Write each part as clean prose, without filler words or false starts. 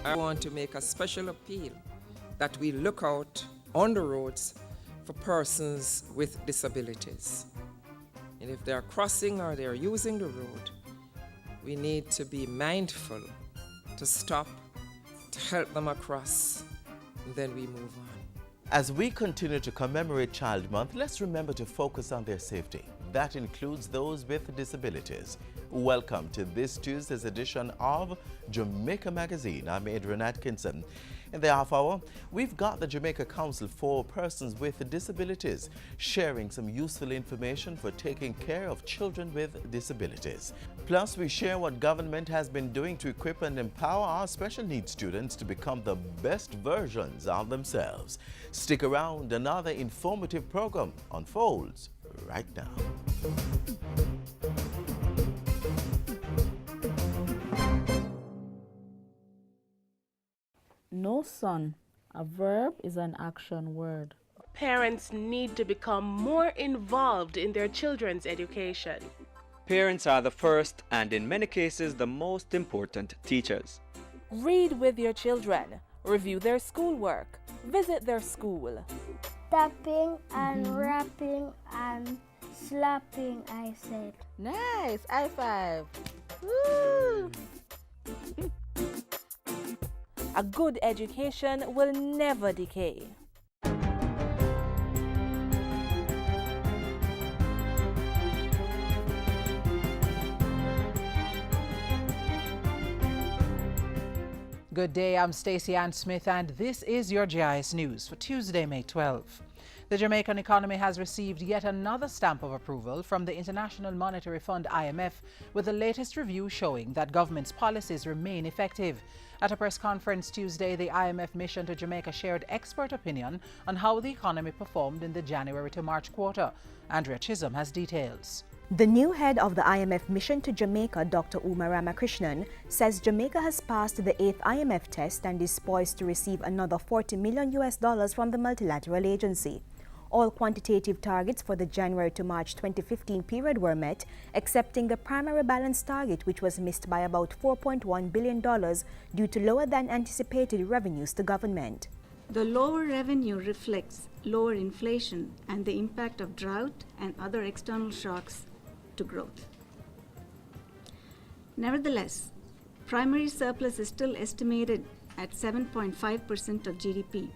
I want to make a special appeal that we look out on the roads for persons with disabilities. And if they're crossing or they're using the road, we need to be mindful to stop, to help them across, and then we move on. As we continue to commemorate Child Month, let's remember to focus on their safety. That includes those with disabilities. Welcome to this Tuesday's edition of Jamaica Magazine. I'm Adrian Atkinson. In the half hour, we've got the Jamaica Council for Persons with Disabilities sharing some useful information for taking care of children with disabilities. Plus, we share what government has been doing to equip and empower our special needs students to become the best versions of themselves. Stick around, another informative program unfolds right now. No, son. A verb is an action word. Parents need to become more involved in their children's education. Parents are the first and in many cases the most important teachers. Read with your children. Review their schoolwork. Visit their school. Tapping and rapping and slapping, I said. Nice. High five. Woo! A good education will never decay. Good day, I'm Stacey Ann Smith and this is your GIS News for Tuesday, May 12. The Jamaican economy has received yet another stamp of approval from the International Monetary Fund IMF, with the latest review showing that government's policies remain effective. At a press conference Tuesday, the IMF mission to Jamaica shared expert opinion on how the economy performed in the January to March quarter. Andrea Chisholm has details. The new head of the IMF mission to Jamaica, Dr. Uma Ramakrishnan, says Jamaica has passed the 8th IMF test and is poised to receive another $40 million from the multilateral agency. All quantitative targets for the January to March 2015 period were met, excepting the primary balance target, which was missed by about $4.1 billion due to lower than anticipated revenues to government. The lower revenue reflects lower inflation and the impact of drought and other external shocks to growth. Nevertheless, primary surplus is still estimated at 7.5% of GDP,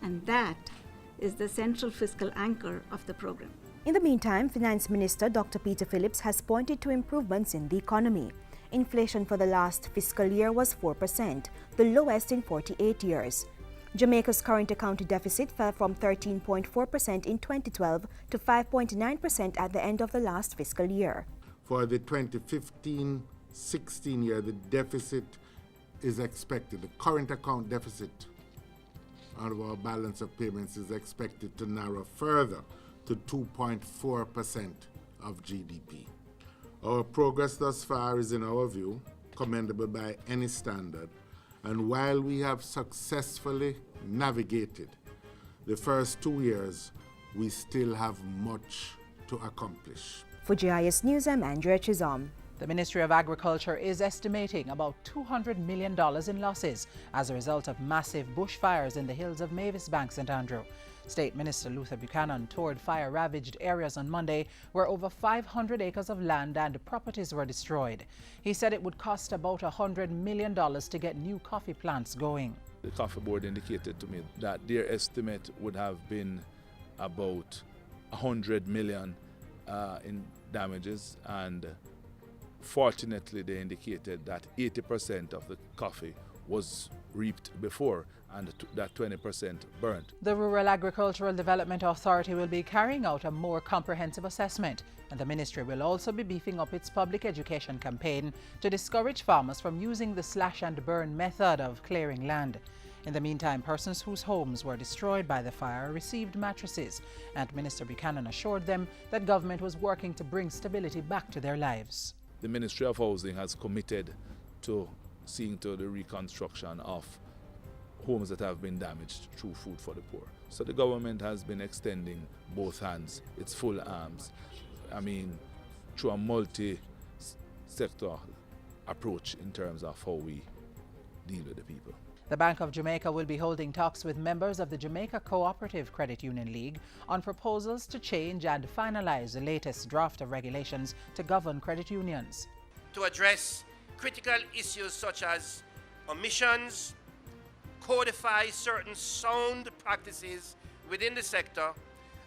and that is the central fiscal anchor of the program. In the meantime, Finance Minister Dr. Peter Phillips has pointed to improvements in the economy. Inflation for the last fiscal year was 4%, the lowest in 48 years. Jamaica's current account deficit fell from 13.4% in 2012 to 5.9% at the end of the last fiscal year. For the 2015-16 year, the deficit is expected, the current account deficit out of our balance of payments is expected to narrow further to 2.4% of GDP. Our progress thus far is, in our view, commendable by any standard, and while we have successfully navigated the first 2 years, we still have much to accomplish. For GIS News, I'm Andrea Chisholm. The Ministry of Agriculture is estimating about $200 million in losses as a result of massive bushfires in the hills of Mavis Bank, St. Andrew. State Minister Luther Buchanan toured fire-ravaged areas on Monday where over 500 acres of land and properties were destroyed. He said it would cost about $100 million to get new coffee plants going. The Coffee Board indicated to me that their estimate would have been about $100 million in damages, and fortunately they indicated that 80% of the coffee was reaped before and that 20% burnt. The Rural Agricultural Development Authority will be carrying out a more comprehensive assessment, and the ministry will also be beefing up its public education campaign to discourage farmers from using the slash and burn method of clearing land. In the meantime, persons whose homes were destroyed by the fire received mattresses, and Minister Buchanan assured them that government was working to bring stability back to their lives. The Ministry of Housing has committed to seeing to the reconstruction of homes that have been damaged through Food for the Poor. So the government has been extending both hands, its full arms, through a multi-sector approach in terms of how we deal with the people. The Bank of Jamaica will be holding talks with members of the Jamaica Cooperative Credit Union League on proposals to change and finalize the latest draft of regulations to govern credit unions. To address critical issues such as omissions, codify certain sound practices within the sector,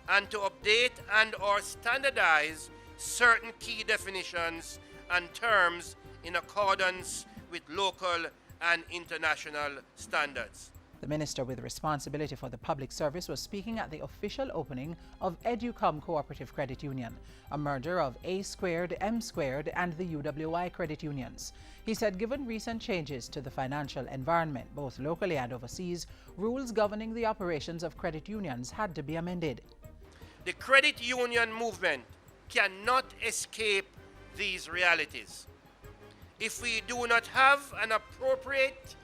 and to update and/or standardize certain key definitions and terms in accordance with local and international standards. The minister with responsibility for the public service was speaking at the official opening of Educom Cooperative Credit Union, a merger of A Squared, M Squared, and the UWI credit unions. He said given recent changes to the financial environment, both locally and overseas, rules governing the operations of credit unions had to be amended. The credit union movement cannot escape these realities. If we do not have an appropriate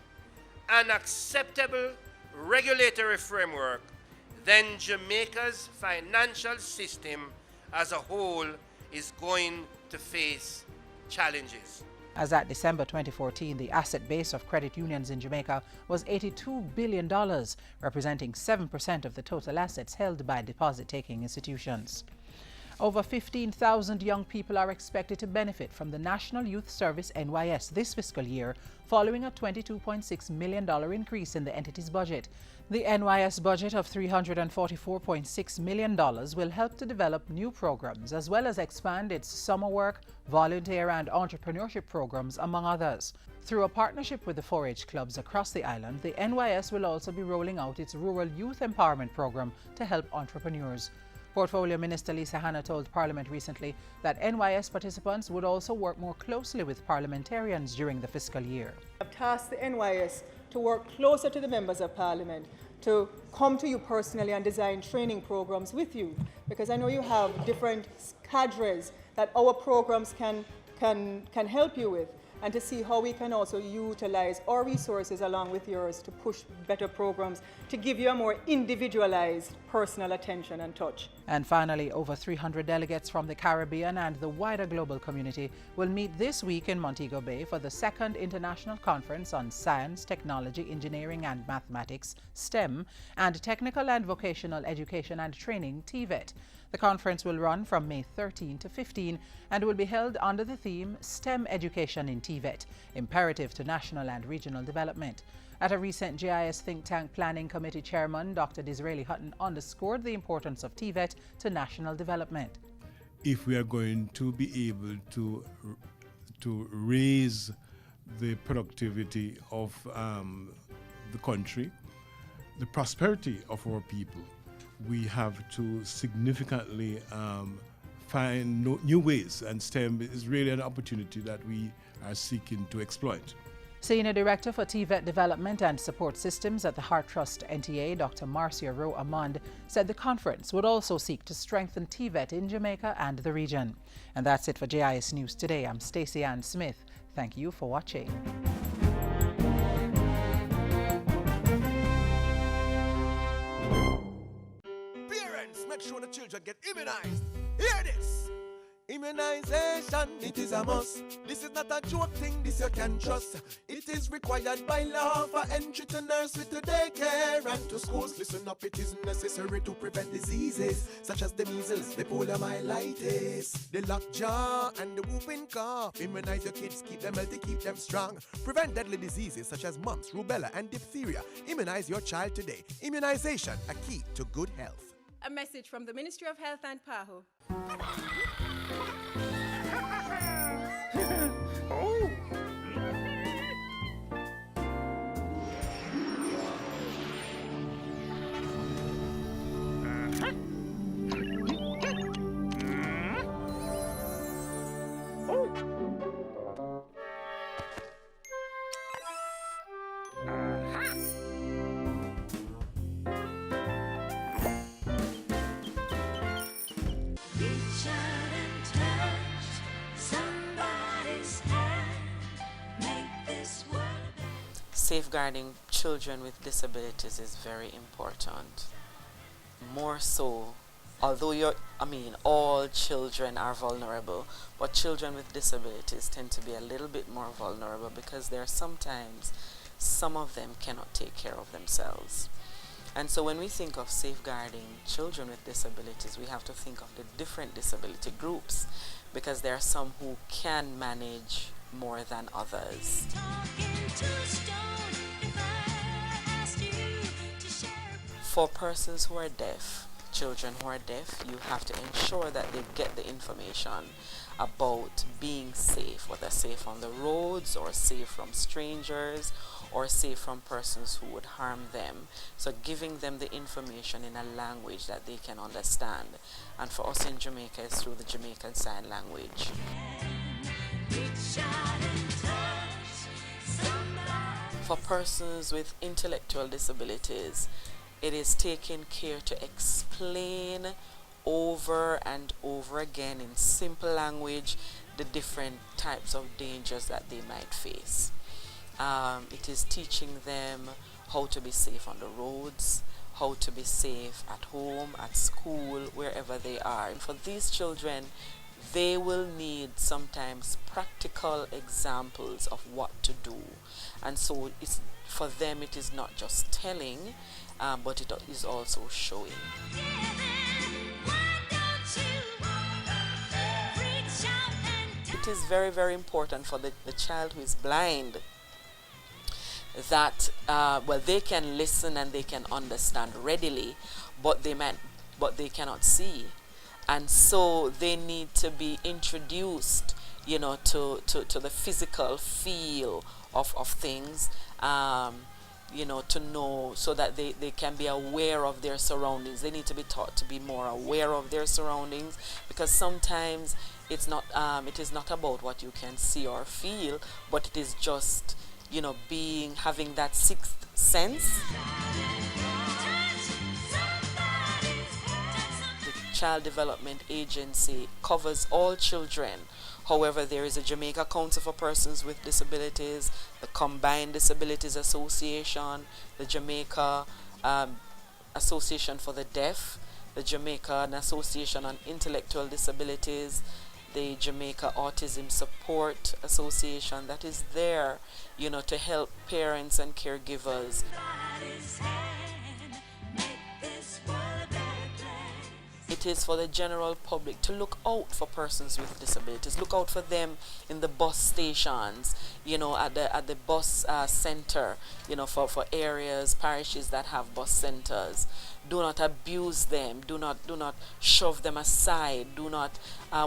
and acceptable regulatory framework, then Jamaica's financial system as a whole is going to face challenges. As at December 2014, the asset base of credit unions in Jamaica was $82 billion, representing 7% of the total assets held by deposit-taking institutions. Over 15,000 young people are expected to benefit from the National Youth Service NYS this fiscal year, following a $22.6 million increase in the entity's budget. The NYS budget of $344.6 million will help to develop new programs as well as expand its summer work, volunteer and entrepreneurship programs, among others. Through a partnership with the 4-H clubs across the island, the NYS will also be rolling out its Rural Youth Empowerment Program to help entrepreneurs. Portfolio Minister Lisa Hanna told Parliament recently that NYS participants would also work more closely with parliamentarians during the fiscal year. I've tasked the NYS to work closer to the members of Parliament, to come to you personally and design training programs with you, because I know you have different cadres that our programs can help you with, and to see how we can also utilize our resources along with yours to push better programs, to give you a more individualized personal attention and touch. And finally, over 300 delegates from the Caribbean and the wider global community will meet this week in Montego Bay for the second International Conference on Science, Technology, Engineering and Mathematics, STEM, and Technical and Vocational Education and Training, TVET. The conference will run from May 13 to 15 and will be held under the theme STEM Education in TVET, Imperative to National and Regional Development. At a recent GIS Think Tank Planning Committee Chairman, Dr. Disraeli Hutton underscored the importance of TVET to national development. If we are going to be able to raise the productivity of the country, the prosperity of our people, we have to significantly find new ways, and STEM is really an opportunity that we are seeking to exploit. Senior Director for TVET Development and Support Systems at the Heart Trust NTA, Dr. Marcia Rowe Amand, said the conference would also seek to strengthen TVET in Jamaica and the region. And that's it for JIS News Today. I'm Stacey Ann Smith. Thank you for watching. Parents, make sure the children get immunized. Hear this! Immunization, it is a must. This is not a joke thing, this you can trust. It is required by law for entry to nursery, to daycare and to schools. Listen up, it is necessary to prevent diseases such as the measles, the poliomyelitis, the lockjaw and the whooping cough. Immunize your kids, keep them healthy, keep them strong. Prevent deadly diseases such as mumps, rubella and diphtheria. Immunize your child today. Immunization, a key to good health. A message from the Ministry of Health and PAHO. Safeguarding children with disabilities is very important. More so, although all children are vulnerable, but children with disabilities tend to be a little bit more vulnerable because there are sometimes some of them cannot take care of themselves. And so when we think of safeguarding children with disabilities, we have to think of the different disability groups, because there are some who can manage more than others. For persons who are deaf, children who are deaf, you have to ensure that they get the information about being safe, whether safe on the roads or safe from strangers or safe from persons who would harm them. So giving them the information in a language that they can understand. And for us in Jamaica, it's through the Jamaican Sign Language. For persons with intellectual disabilities, it is taking care to explain over and over again in simple language the different types of dangers that they might face. It is teaching them how to be safe on the roads, how to be safe at home, at school, wherever they are. And for these children, they will need sometimes practical examples of what to do. And so for them it is not just telling, but it is also showing. It is very, very important for the child who is blind that they can listen and they can understand readily, but they cannot see, and so they need to be introduced, to the physical feel of things, to know, so that they can be aware of their surroundings. They need to be taught to be more aware of their surroundings, because sometimes it is not about what you can see or feel, but it is just having that sixth sense. The Child Development Agency covers all children. However, there is a Jamaica Council for Persons with Disabilities, the Combined Disabilities Association, the Jamaica Association for the Deaf, the Jamaican Association on Intellectual Disabilities, the Jamaica Autism Support Association, that is there, to help parents and caregivers. It is for the general public to look out for persons with disabilities. Look out for them in the bus stations, at the bus center, for areas, parishes that have bus centers. Do not abuse them. Do not shove them aside. Do not,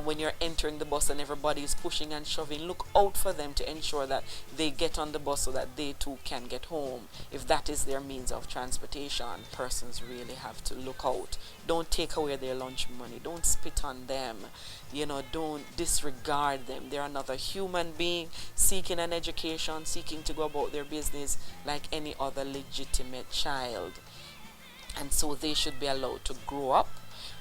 when you're entering the bus and everybody is pushing and shoving, look out for them to ensure that they get on the bus so that they too can get home, if that is their means of transportation. Persons really have to look out. Don't take away their lunch money. Don't spit on them. Don't disregard them. They're another human being seeking an education, seeking to go about their business like any other legitimate child. And so they should be allowed to grow up.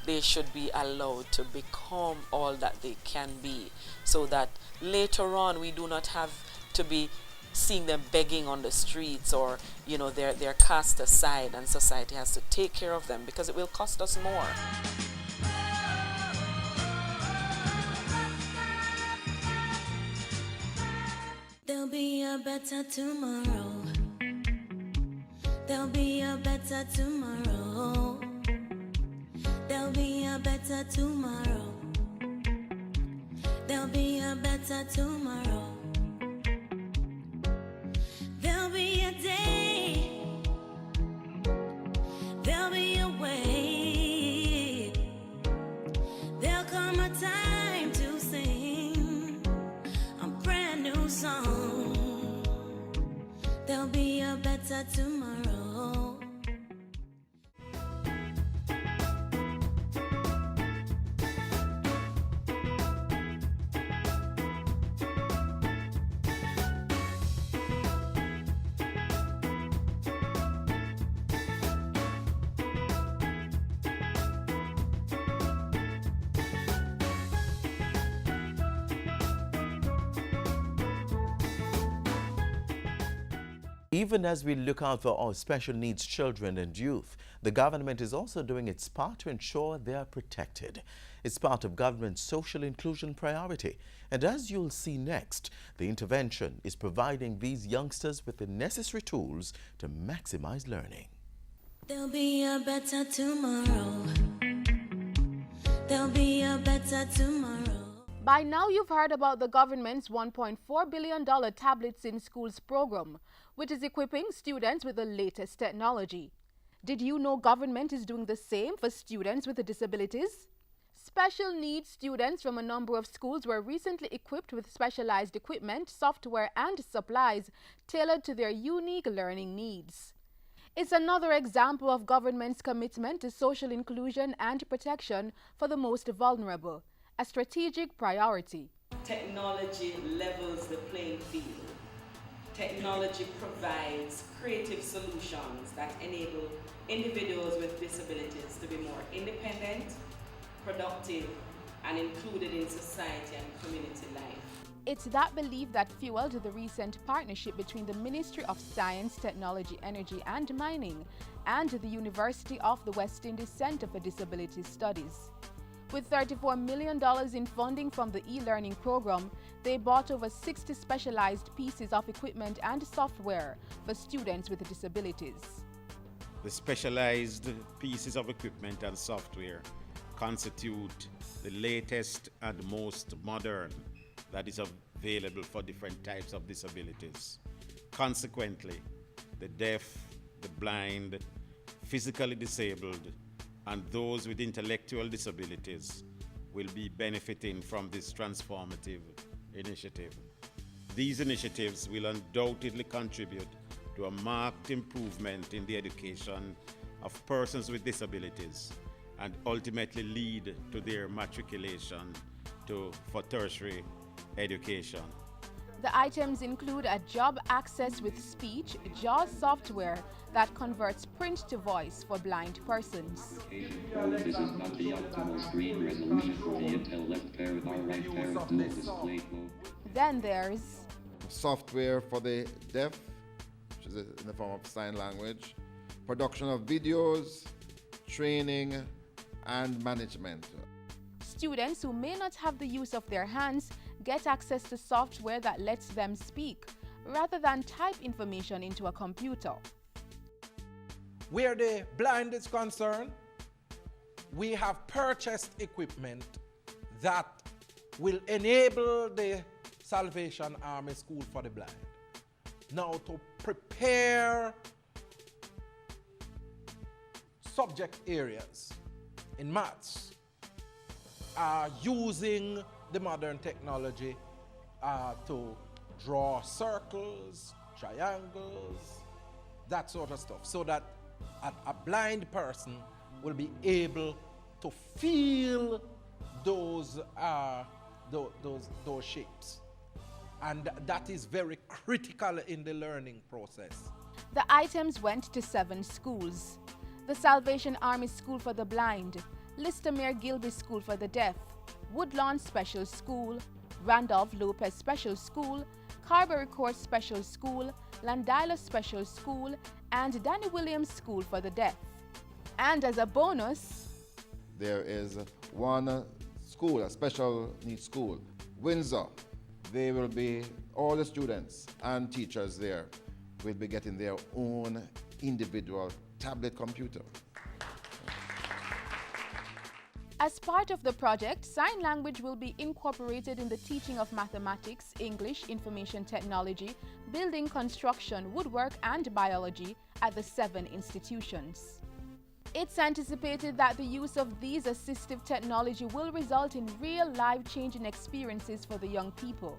They should be allowed to become all that they can be, so that later on we do not have to be seeing them begging on the streets, or they're cast aside and society has to take care of them, because it will cost us more. There'll be a better tomorrow. There'll be a better tomorrow. There'll be a better tomorrow. There'll be a better tomorrow. There'll be a day. There'll be a way. There'll come a time to sing a brand new song. There'll be a better tomorrow. Even as we look out for our special needs children and youth, The government is also doing its part to ensure they are protected. It's part of government's social inclusion priority. And as you'll see next, the intervention is providing these youngsters with the necessary tools to maximize learning. There'll be a better tomorrow. There'll be a better tomorrow. By now, you've heard about the government's $1.4 billion Tablets in Schools program, which is equipping students with the latest technology. Did you know government is doing the same for students with disabilities? Special needs students from a number of schools were recently equipped with specialized equipment, software, and supplies tailored to their unique learning needs. It's another example of government's commitment to social inclusion and protection for the most vulnerable, a strategic priority. Technology levels the playing field. Technology provides creative solutions that enable individuals with disabilities to be more independent, productive, and included in society and community life. It's that belief that fueled the recent partnership between the Ministry of Science, Technology, Energy and Mining and the University of the West Indies Center for Disability Studies. With $34 million in funding from the e-learning program, they bought over 60 specialized pieces of equipment and software for students with disabilities. The specialized pieces of equipment and software constitute the latest and most modern that is available for different types of disabilities. Consequently, the deaf, the blind, physically disabled, and those with intellectual disabilities will be benefiting from this transformative initiative. These initiatives will undoubtedly contribute to a marked improvement in the education of persons with disabilities and ultimately lead to their matriculation for tertiary education. The items include a job access with speech, JAWS software that converts print to voice for blind persons. This is not the optimal screen resolution for the Intel left parent or right parent dual display mode. Then there's software for the deaf, which is in the form of sign language, production of videos, training, and management. Students who may not have the use of their hands get access to software that lets them speak, rather than type information into a computer. Where the blind is concerned, we have purchased equipment that will enable the Salvation Army School for the Blind now to prepare subject areas in maths, using the modern technology to draw circles, triangles, that sort of stuff, so that a blind person will be able to feel those shapes. And that is very critical in the learning process. The items went to 7 schools: the Salvation Army School for the Blind, Listomere Gilby School for the Deaf, Woodlawn Special School, Randolph Lopez Special School, Carberry Court Special School, Landila Special School, and Danny Williams School for the Deaf. And as a bonus, there is one school, a special needs school, Windsor. They will be, all the students and teachers there will be getting their own individual tablet computer. As part of the project, sign language will be incorporated in the teaching of mathematics, English, information technology, building construction, woodwork, and biology at the 7 institutions. It's anticipated that the use of these assistive technology will result in real life-changing experiences for the young people.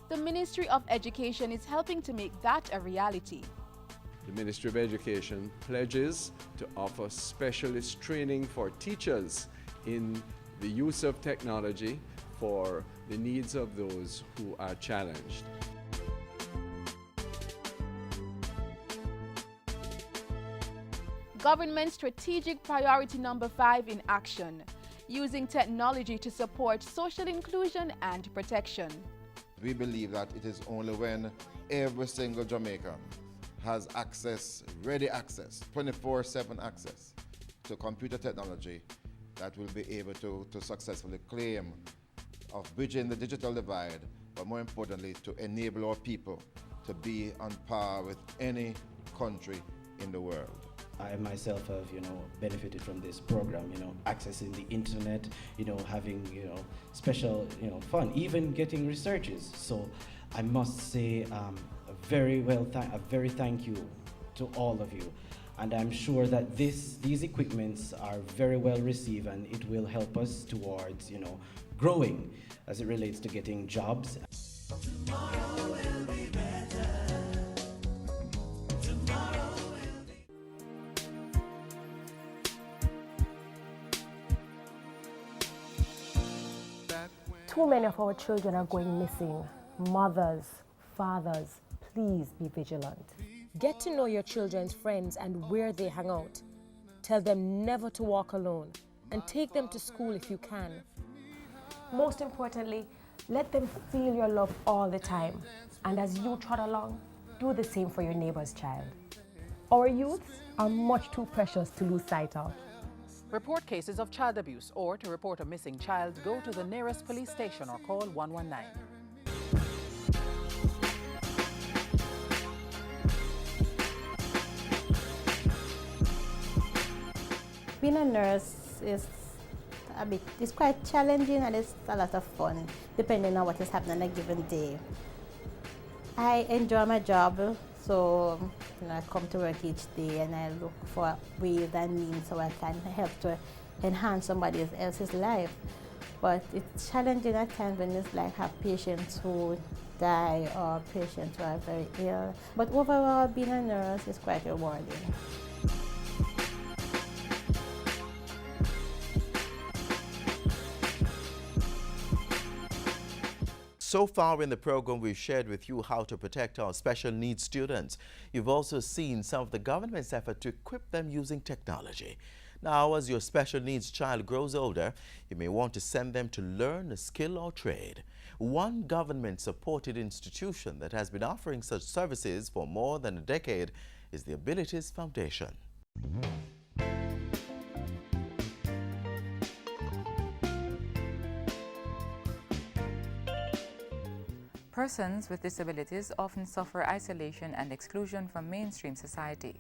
The Ministry of Education is helping to make that a reality. The Ministry of Education pledges to offer specialist training for teachers in the use of technology for the needs of those who are challenged. Government strategic priority number 5 in action, using technology to support social inclusion and protection. We believe that it is only when every single Jamaican has access, ready access, 24/7 access to computer technology that will be able to successfully claim of bridging the digital divide, but more importantly, to enable our people to be on par with any country in the world. I myself have, benefited from this program, accessing the internet, having, special, fun, even getting researches. So I must say a very thank you to all of you. And I'm sure that these equipments are very well received, and it will help us towards, growing as it relates to getting jobs. Tomorrow will be better. Tomorrow will be. Too many of our children are going missing. Mothers, fathers, please be vigilant. Get to know your children's friends and where they hang out. Tell them never to walk alone, and take them to school if you can. Most importantly, let them feel your love all the time. And as you trot along, do the same for your neighbor's child. Our youths are much too precious to lose sight of. Report cases of child abuse, or to report a missing child, go to the nearest police station or call 119. Being a nurse is it's quite challenging, and it's a lot of fun depending on what is happening on a given day. I enjoy my job, so I come to work each day and I look for ways and means so I can help to enhance somebody else's life. But it's challenging at times when it's like have patients who die or patients who are very ill. But overall, being a nurse is quite rewarding. So far in the program, we've shared with you how to protect our special needs students. You've also seen some of the government's effort to equip them using technology. Now, as your special needs child grows older, you may want to send them to learn a skill or trade. One government-supported institution that has been offering such services for more than a decade is the Abilities Foundation. Persons with disabilities often suffer isolation and exclusion from mainstream society.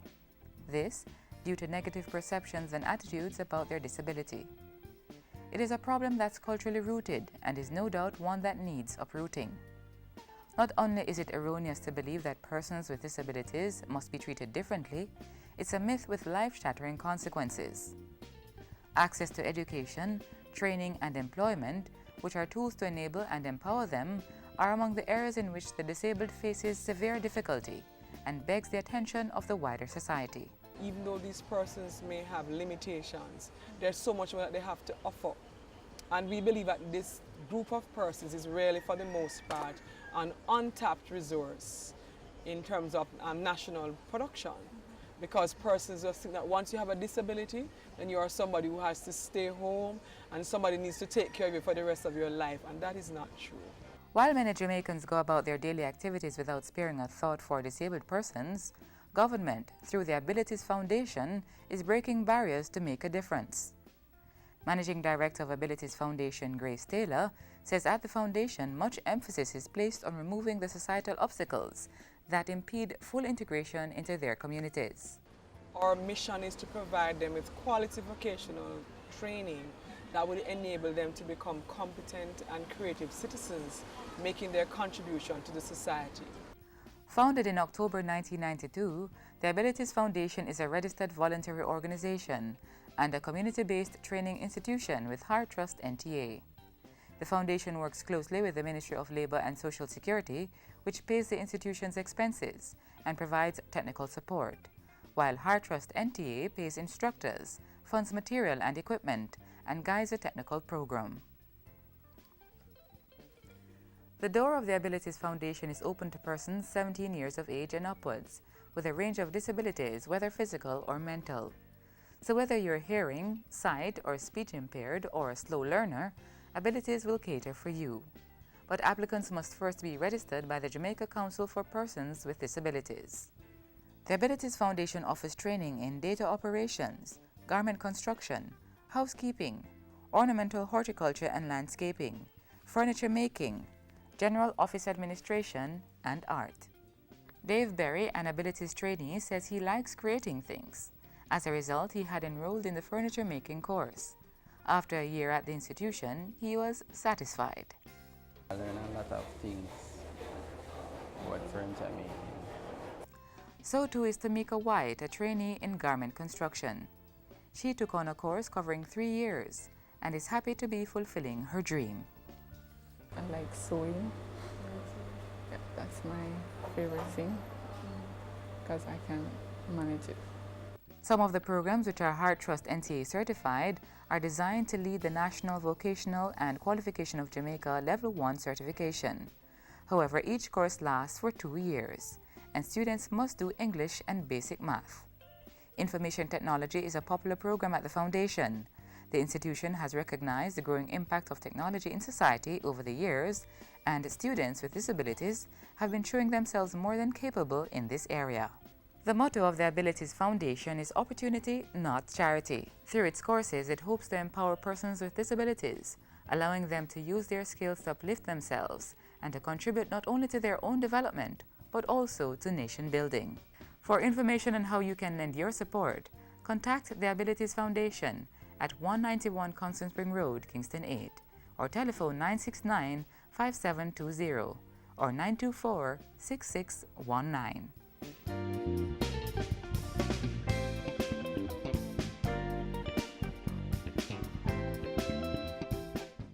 This due to negative perceptions and attitudes about their disability. It is a problem that's culturally rooted and is no doubt one that needs uprooting. Not only is it erroneous to believe that persons with disabilities must be treated differently, it's a myth with life-shattering consequences. Access to education, training, and employment, which are tools to enable and empower them, are among the areas in which the disabled faces severe difficulty and begs the attention of the wider society. Even though these persons may have limitations, there's so much more that they have to offer. And we believe that this group of persons is really, for the most part, an untapped resource in terms of national production. Because persons just think that once you have a disability, then you are somebody who has to stay home and somebody needs to take care of you for the rest of your life, and that is not true. While many Jamaicans go about their daily activities without sparing a thought for disabled persons, government, through the Abilities Foundation, is breaking barriers to make a difference. Managing Director of Abilities Foundation, Grace Taylor, says at the foundation much emphasis is placed on removing the societal obstacles that impede full integration into their communities. Our mission is to provide them with quality vocational training that will enable them to become competent and creative citizens, making their contribution to the society. Founded in October 1992, the Abilities Foundation is a registered voluntary organization and a community-based training institution with Heart Trust NTA. The foundation works closely with the Ministry of Labour and Social Security, which pays the institution's expenses and provides technical support, while Heart Trust NTA pays instructors, funds material and equipment, and guides the technical program. The door of the Abilities Foundation is open to persons 17 years of age and upwards, with a range of disabilities, whether physical or mental. So whether you're hearing, sight, or speech impaired, or a slow learner, Abilities will cater for you. But applicants must first be registered by the Jamaica Council for Persons with Disabilities. The Abilities Foundation offers training in data operations, garment construction, housekeeping, ornamental horticulture and landscaping, furniture making, general office administration, and art. Dave Berry, an Abilities trainee, says he likes creating things. As a result, he had enrolled in the furniture making course. After a year at the institution, he was satisfied. I learned a lot of things about furniture making. So too is Tamika White, a trainee in garment construction. She took on a course covering 3 years and is happy to be fulfilling her dream. I like sewing. Yeah, that's my favorite thing because I can manage it. Some of the programs, which are Heart Trust NCA certified, are designed to lead the National Vocational and Qualification of Jamaica Level 1 certification. However, each course lasts for 2 years, and students must do English and basic math. Information technology is a popular program at the foundation. The institution has recognized the growing impact of technology in society over the years, and students with disabilities have been showing themselves more than capable in this area. The motto of the Abilities Foundation is opportunity, not charity. Through its courses, it hopes to empower persons with disabilities, allowing them to use their skills to uplift themselves and to contribute not only to their own development, but also to nation building. For information on how you can lend your support, contact the Abilities Foundation at 191 Constant Spring Road, Kingston 8, or telephone 969-5720 or 924-6619.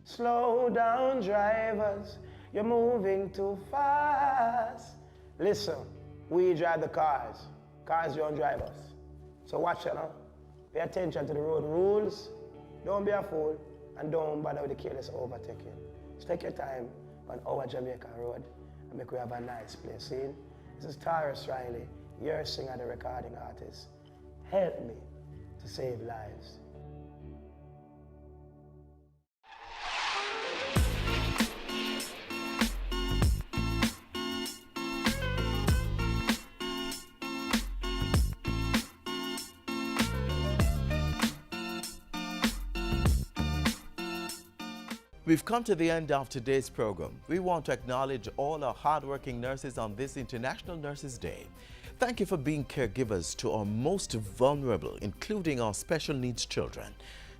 Slow down, drivers, you're moving too fast. Listen, we drive the cars. Cars don't drive us. So watch it, huh? Pay attention to the road rules. Don't be a fool, and don't bother with the careless overtaking. Just take your time on our Jamaica road and make we have a nice place. See? This is Taurus Riley, your singer, the recording artist. Help me to save lives. We've come to the end of today's program. We want to acknowledge all our hardworking nurses on this International Nurses Day. Thank you for being caregivers to our most vulnerable, including our special needs children.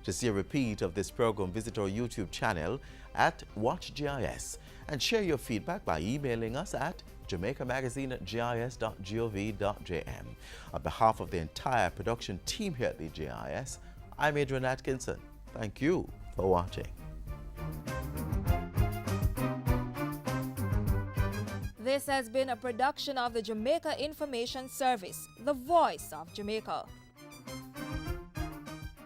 To see a repeat of this program, visit our YouTube channel at WatchGIS and share your feedback by emailing us at jamaicamagazine@gis.gov.jm. On behalf of the entire production team here at the GIS, I'm Adrian Atkinson. Thank you for watching. This has been a production of the Jamaica Information Service, the voice of Jamaica.